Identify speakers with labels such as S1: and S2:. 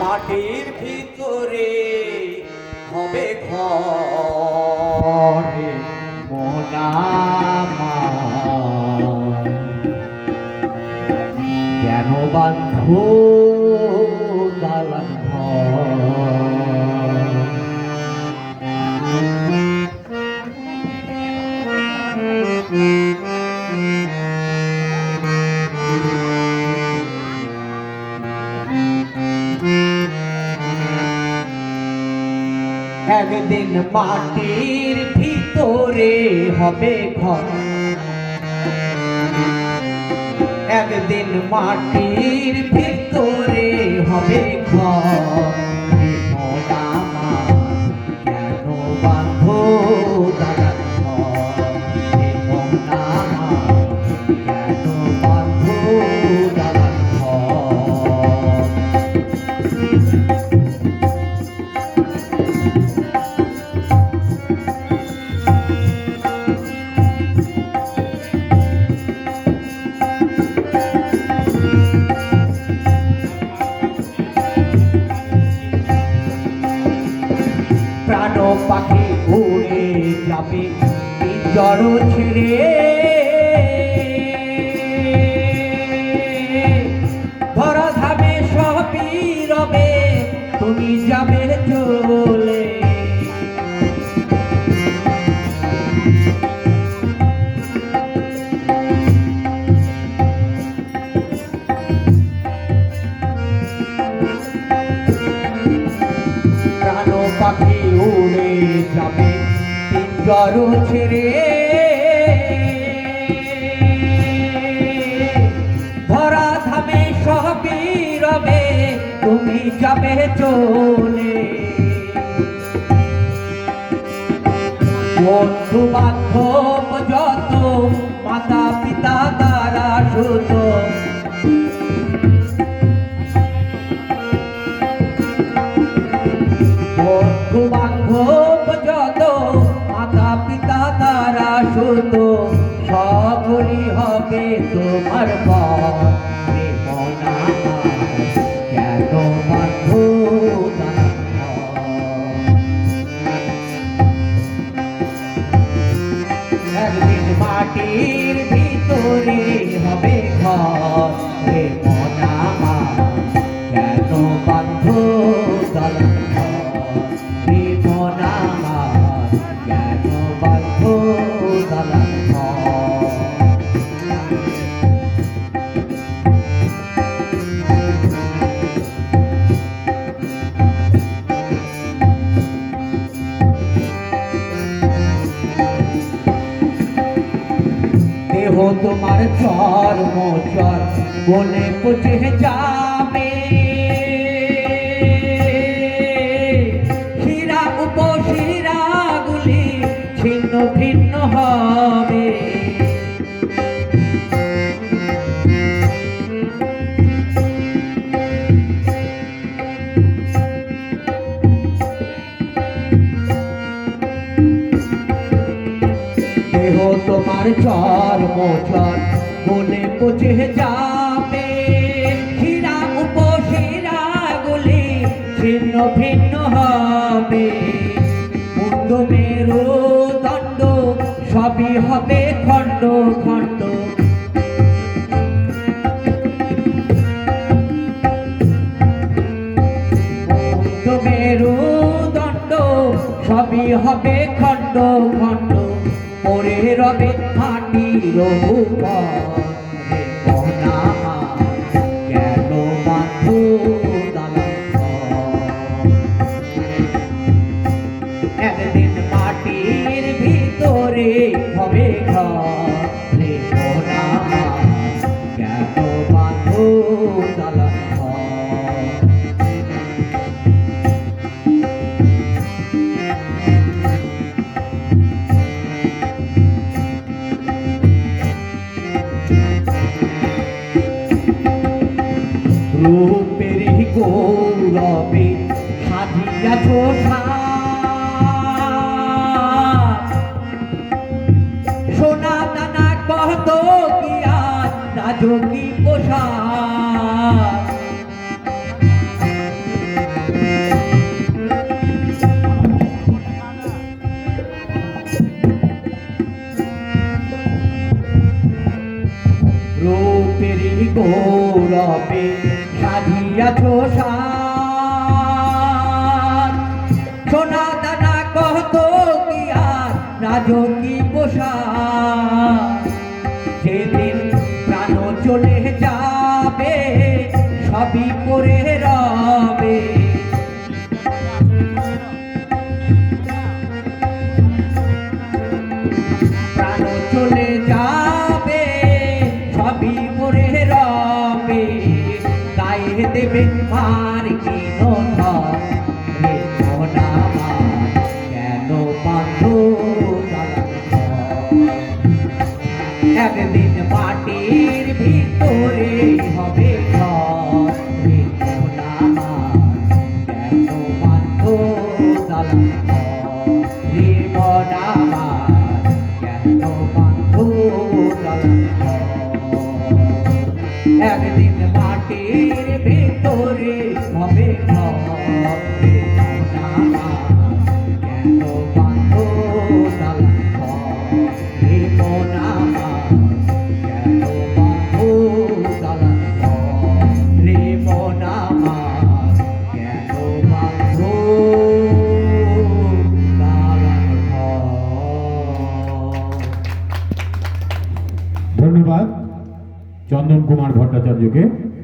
S1: মাটির ভিতরে হবে ঘরে মোনামার কেন বান্ধো দালান একদিন মাটির ভিতরে হবে ঘর একদিন মাটির ভিতরে হবে ঘর কেন বাঁধো দালান কেন বাঁধো দালান প্রাণ পাখি উড়ে যাবে জড় ছেড়ে ধরা ধামে সবই রবে তুমি যাবে চলে প্রাণ পাখি উড়ে যাবে পিঞ্জর ছেড়ে ধরা ধামে সবই রবে তুমি যাবে চলে বন্ধু বান্ধব যত মাতা পিতা তারা সুত বন্ধু বান্ধব যত মাতা পিতা তারা সুত সকলই হবে তোমার কেন বাঁধো একদিন মাটির ভিতরে হবে ঘর রে মনা কেন বাঁধো দালান রে মনা কেন বাঁধো দালান দেহ তোমার চর্ম চর বনে পচে যাবে শিরা উপশিরা গুলি ছিন্ন ভিন্ন হবে দেহ তোমার চর্ম চর বনে পচে যাবে শিরা উপশিরা গুলি ছিন্ন ভিন্ন হবে মুন্ড মেরু দণ্ড সবই হবে খণ্ড খণ্ড মুন্ড মেরু দণ্ড সবই হবে খণ্ড খণ্ড পরে রবে মাটির কেন বাঁধো দালান একদিন মাটির ভিতরে হবে ঘর রে কেন বাঁধো দালান রূপের গৌরবে সাজিয়াছ সোনা দানা কত কি আর রাজকী পোশাক সাজিয়াছ সাজ সোনা দানা কত কি আর রাজকী পোশাক যেদিন প্রাণ চলে যাবে সবই পরে রবে প্রাণ চলে যাবে সবই পরে রবে গায়ে দেবে মার কি নথা রে সোনা আমার কেন বাঁধো একদিন মাটির ভিতরে হবে ঘর রে সোনা আমার কেন বাঁধো দালান রে সোনা আমার কেন বাঁধো দালান একদিন মাটির ভিতরে হবে ঘর রে সোনা আমার কেন বাঁধো দালান রে সোনা আমার কেন বাঁধো দালান রে সোনা আমার কেন বাঁধো দালান
S2: ধন্যবাদ চন্দন কুমার ভট্টাচার্যকে।